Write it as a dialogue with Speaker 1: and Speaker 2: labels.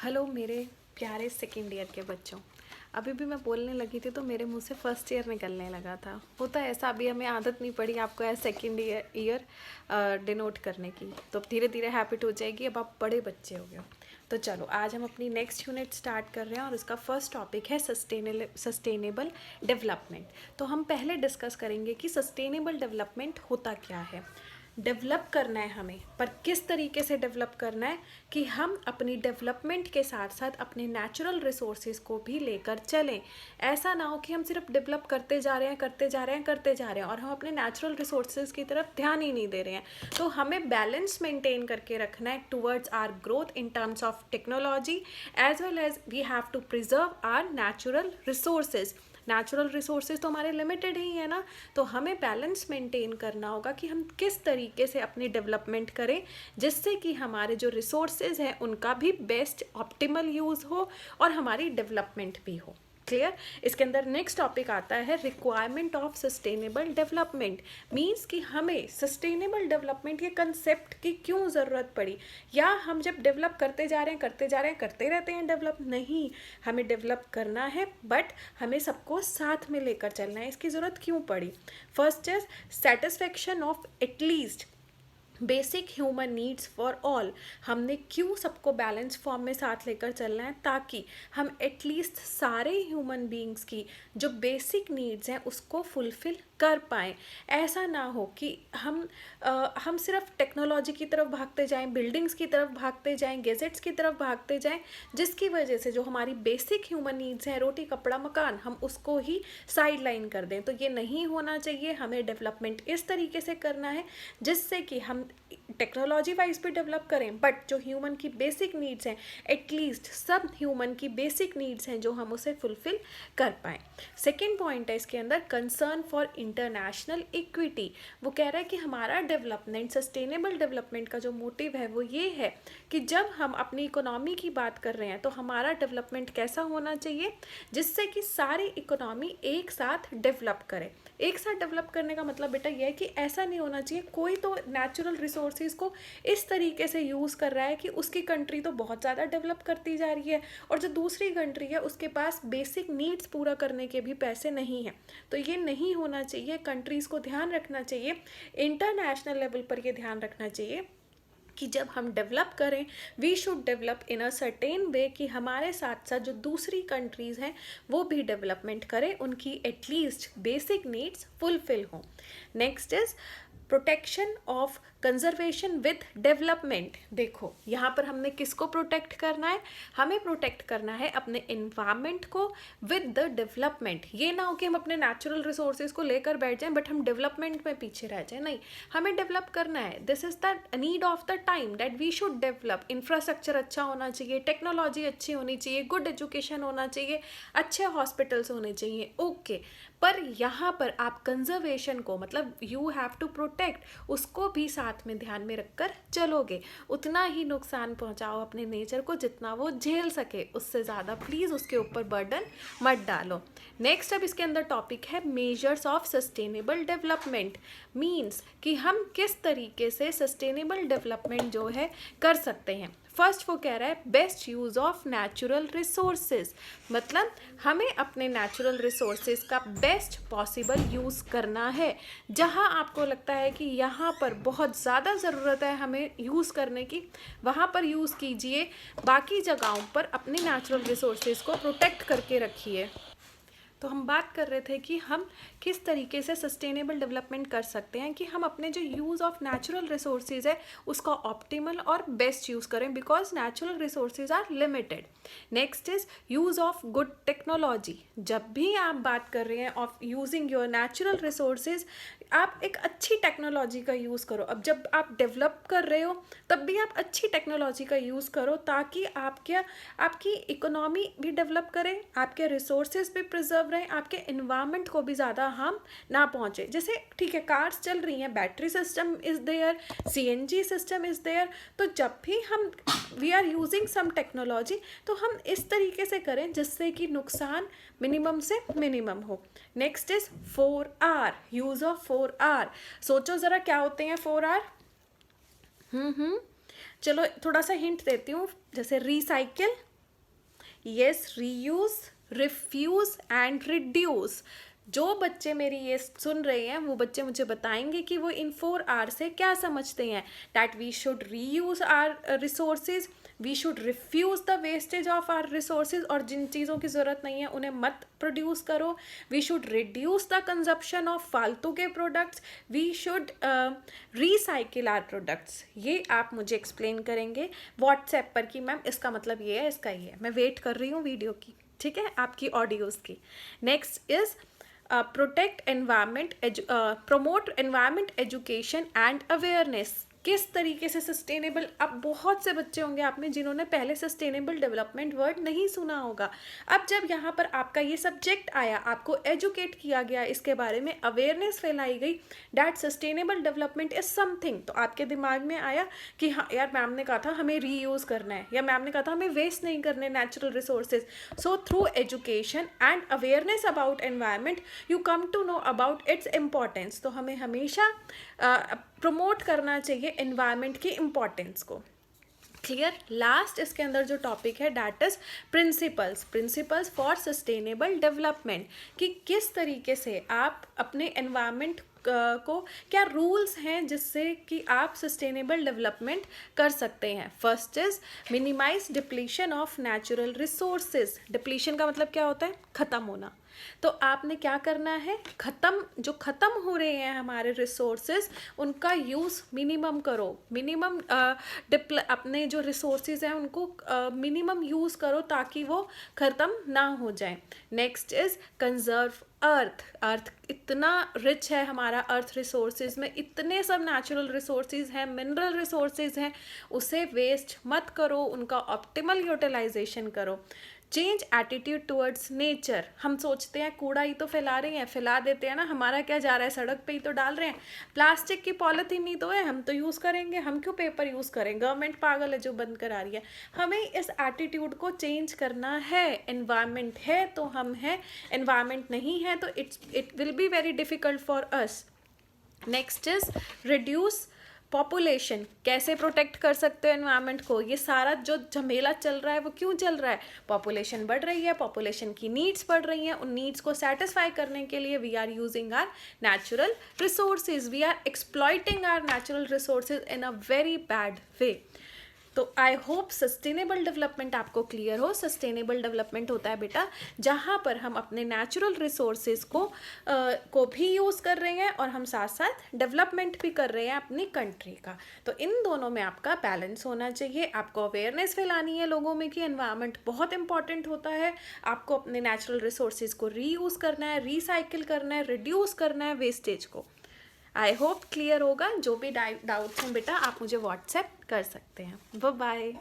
Speaker 1: Hello मेरे प्यारे second year के बच्चों। अभी भी मैं बोलने लगी थी तो मेरे मुंह से फर्स्ट ईयर निकलने लगा था। होता है ऐसा, अभी हमें आदत नहीं पड़ी आपको एज सेकेंड ईयर डिनोट करने की, तो धीरे धीरे हैबिट हो जाएगी। अब आप बड़े बच्चे हो गए हो। तो चलो आज हम अपनी नेक्स्ट यूनिट स्टार्ट कर रहे हैं और उसका फर्स्ट टॉपिक है सस्टेनेबल डेवलपमेंट। तो हम पहले डिस्कस करेंगे कि सस्टेनेबल डेवलपमेंट होता क्या है। डेवलप करना है हमें, पर किस तरीके से डेवलप करना है कि हम अपनी डेवलपमेंट के साथ साथ अपने नेचुरल रिसोर्सेज को भी लेकर चलें। ऐसा ना हो कि हम सिर्फ डेवलप करते जा रहे हैं और हम अपने नेचुरल रिसोर्सेज की तरफ ध्यान ही नहीं दे रहे हैं। तो हमें बैलेंस मेंटेन करके रखना है towards our growth in terms of technology as well as we have to preserve our natural resources. Natural resources तो हमारे लिमिटेड ही है ना, तो हमें बैलेंस मेंटेन करना होगा कि हम किस तरीके से अपनी डेवलपमेंट करें जिससे कि हमारे जो रिसोर्सेज हैं उनका भी बेस्ट ऑप्टिमल यूज़ हो और हमारी डेवलपमेंट भी हो। क्लियर। इसके अंदर नेक्स्ट टॉपिक आता है requirement of sustainable development. Means कि हमें सस्टेनेबल डेवलपमेंट के कंसेप्ट की क्यों ज़रूरत पड़ी, या हम जब डेवलप करते रहते हैं डेवलप नहीं, हमें डेवलप करना है बट हमें सबको साथ में लेकर चलना है। इसकी ज़रूरत क्यों पड़ी। First is satisfaction of at least basic human needs for all. हमने क्यों सबको बैलेंस फॉर्म में साथ लेकर चलना है, ताकि हम एटलीस्ट सारे ह्यूमन बीइंग्स की जो बेसिक नीड्स हैं उसको फुलफिल कर पाएँ। ऐसा ना हो कि हम सिर्फ टेक्नोलॉजी की तरफ भागते जाएं, बिल्डिंग्स की तरफ भागते जाएं, गैजेट्स की तरफ भागते जाएं, जिसकी वजह से जो हमारी बेसिक ह्यूमन नीड्स हैं, रोटी कपड़ा मकान, हम उसको ही साइड लाइन कर दें। तो ये नहीं होना चाहिए। हमें डेवलपमेंट इस तरीके से करना है जिससे कि हम टेक्नोलॉजी वाइज भी डेवलप करें, बट जो ह्यूमन की बेसिक नीड्स हैं, एटलीस्ट सब ह्यूमन की बेसिक नीड्स हैं जो हम उसे फुलफिल कर पाएँ। सेकेंड पॉइंट है इसके अंदर कंसर्न फॉर इंटरनेशनल इक्विटी। वो कह रहा है कि हमारा डेवलपमेंट, सस्टेनेबल डेवलपमेंट का जो मोटिव है वो ये है कि जब हम अपनी इकोनॉमी की बात कर रहे हैं तो हमारा डेवलपमेंट कैसा होना चाहिए जिससे कि सारी इकोनॉमी एक साथ डेवलप करे। एक साथ डेवलप करने का मतलब बेटा यह है कि ऐसा नहीं होना चाहिए कोई तो नेचुरल रिसोर्सेज को इस तरीके से यूज़ कर रहा है कि उसकी कंट्री तो बहुत ज़्यादा डेवलप करती जा रही है और जो दूसरी कंट्री है उसके पास बेसिक नीड्स पूरा करने के भी पैसे नहीं हैं। तो ये नहीं होना चाहिए। कंट्रीज़ को ध्यान रखना चाहिए, इंटरनेशनल लेवल पर ये ध्यान रखना चाहिए कि जब हम डेवलप करें we should develop in a certain way कि हमारे साथ साथ जो दूसरी कंट्रीज़ हैं वो भी डेवलपमेंट करें, उनकी एटलीस्ट बेसिक नीड्स फुलफिल हों। Next is protection of conservation with development. देखो यहाँ पर हमने किसको प्रोटेक्ट करना है, हमें प्रोटेक्ट करना है अपने एनवायरनमेंट को विद द डेवलपमेंट। ये ना हो कि हम अपने नेचुरल रिसोर्सेज को लेकर बैठ जाएं बट हम डेवलपमेंट में पीछे रह जाएं। नहीं, हमें डेवलप करना है। This is the need of the time that we should develop. Infrastructure अच्छा होना चाहिए, टेक्नोलॉजी अच्छी होनी चाहिए, गुड एजुकेशन होना चाहिए, अच्छे हॉस्पिटल्स होने चाहिए, ओके। पर यहाँ पर आप कंजर्वेशन को मतलब यू हैव टू प्रोटेक्ट, उसको भी साथ में ध्यान में रखकर चलोगे। उतना ही नुकसान पहुँचाओ अपने नेचर को जितना वो झेल सके, उससे ज़्यादा प्लीज़ उसके ऊपर बर्डन मत डालो। नेक्स्ट अब इसके अंदर टॉपिक है measures of sustainable development. Means कि हम किस तरीके से सस्टेनेबल डेवलपमेंट जो है कर सकते हैं। फर्स्ट वो कह रहा है best use of natural resources. मतलब हमें अपने नेचुरल रिसोर्सेज का बेस्ट पॉसिबल यूज़ करना है। जहाँ आपको लगता है कि यहाँ पर बहुत ज़्यादा ज़रूरत है हमें यूज़ करने की, वहाँ पर यूज़ कीजिए। बाकी जगहों पर अपने नेचुरल रिसोर्सेज को प्रोटेक्ट करके रखिए। तो हम बात कर रहे थे कि हम किस तरीके से सस्टेनेबल डेवलपमेंट कर सकते हैं कि हम अपने जो यूज़ ऑफ नेचुरल रिसोर्सेज है उसका ऑप्टिमल और बेस्ट यूज़ करें, because natural resources are limited. Next is use of good technology. जब भी आप बात कर रहे हैं of using your natural resources, आप एक अच्छी टेक्नोलॉजी का यूज़ करो। अब जब आप डेवलप कर रहे हो तब भी आप अच्छी टेक्नोलॉजी का यूज़ करो ताकि आपकी इकोनॉमी भी डेवलप करे, आपके रिसोर्सेज भी प्रिजर्व रहें, आपके एनवायरनमेंट को भी ज़्यादा हार्म ना पहुँचे। जैसे ठीक है कार्स चल रही हैं, battery system is there, CNG system is there. तो जब भी हम we are using some technology तो हम इस तरीके से करें जिससे कि नुकसान मिनिमम से मिनिमम हो। Next is 4R, use of 4R। सोचो ज़रा क्या होते हैं 4R। चलो थोड़ा सा हिंट देती हूँ, जैसे recycle, yes, reuse, refuse and reduce. जो बच्चे मेरी ये सुन रहे हैं वो बच्चे मुझे बताएंगे कि वो इन 4R से क्या समझते हैं। That we should reuse our resources, we should refuse the wastage of our resources, और जिन चीज़ों की ज़रूरत नहीं है उन्हें मत प्रोड्यूस करो। We should reduce the consumption of फालतू के products, we should recycle our products. ये आप मुझे एक्सप्लेन करेंगे व्हाट्सएप पर कि मैम इसका मतलब ये है, इसका ये है। मैं वेट कर रही हूँ वीडियो की, ठीक है, आपकी ऑडियोज़ की। Next is protect environment, promote environment education and awareness. किस तरीके से सस्टेनेबल, अब बहुत से बच्चे होंगे आप में जिन्होंने पहले सस्टेनेबल डेवलपमेंट वर्ड नहीं सुना होगा। अब जब यहाँ पर आपका ये सब्जेक्ट आया, आपको एजुकेट किया गया, इसके बारे में अवेयरनेस फैलाई गई that sustainable development is something, तो आपके दिमाग में आया कि हाँ यार, मैम ने कहा था हमें रीयूज़ करना है, या मैम ने कहा था हमें वेस्ट नहीं करने natural resources. So through education and awareness about environment you come to know about its importance. तो हमें हमेशा प्रमोट करना चाहिए एनवायरनमेंट की इम्पॉर्टेंस को। क्लियर। लास्ट इसके अंदर जो टॉपिक है that is principles for sustainable development, कि किस तरीके से आप अपने एनवायरनमेंट को, क्या रूल्स हैं जिससे कि आप सस्टेनेबल डेवलपमेंट कर सकते हैं। First is minimize depletion of natural resources. Depletion का मतलब क्या होता है, ख़त्म होना। तो आपने क्या करना है, जो ख़त्म हो रहे हैं हमारे रिसोर्सेज उनका यूज़ मिनिमम करो। मिनिमम अपने जो रिसोर्सेज हैं उनको मिनिमम यूज़ करो ताकि वो ख़त्म ना हो जाए। नेक्स्ट इज़ कंजर्व अर्थ इतना रिच है हमारा, अर्थ रिसोर्सेज में इतने सब नेचुरल रिसोर्सेज हैं, मिनरल रिसोर्सेज हैं, उसे वेस्ट मत करो, उनका ऑप्टिमल यूटिलाइजेशन करो। Change attitude towards nature. हम सोचते हैं कूड़ा ही तो फैला रहे हैं, फैला देते हैं ना, हमारा क्या जा रहा है, सड़क पे ही तो डाल रहे हैं। प्लास्टिक की पॉलीथीन ही तो है, हम तो यूज़ करेंगे, हम क्यों पेपर यूज़ करें, गवर्नमेंट पागल है जो बंद करा रही है। हमें इस एटीट्यूड को चेंज करना है। एनवायरनमेंट है तो हम हैं, एनवायरनमेंट नहीं है तो it will be very difficult for us. Next is reduce population. कैसे प्रोटेक्ट कर सकते हो एनवायरनमेंट को, ये सारा जो झमेला चल रहा है वो क्यों चल रहा है, पॉपुलेशन बढ़ रही है, पॉपुलेशन की नीड्स बढ़ रही हैं, उन नीड्स को सेटिस्फाई करने के लिए we are using our natural resources, we are exploiting our natural resources in a very bad way. तो आई होप सस्टेनेबल डेवलपमेंट आपको क्लियर हो। सस्टेनेबल डेवलपमेंट होता है बेटा जहाँ पर हम अपने नेचुरल रिसोर्सेज को भी यूज़ कर रहे हैं और हम साथ साथ डेवलपमेंट भी कर रहे हैं अपनी कंट्री का। तो इन दोनों में आपका बैलेंस होना चाहिए। आपको अवेयरनेस फैलानी है लोगों में कि एनवायरनमेंट बहुत इंपॉर्टेंट होता है, आपको अपने नेचुरल रिसोर्सेज को रीयूज़ करना है, रिसाइकिल करना है, रिड्यूस करना है वेस्टेज को। आई होप क्लियर होगा। जो भी डाउट्स हैं बेटा आप मुझे व्हाट्सएप कर सकते हैं। Bye bye.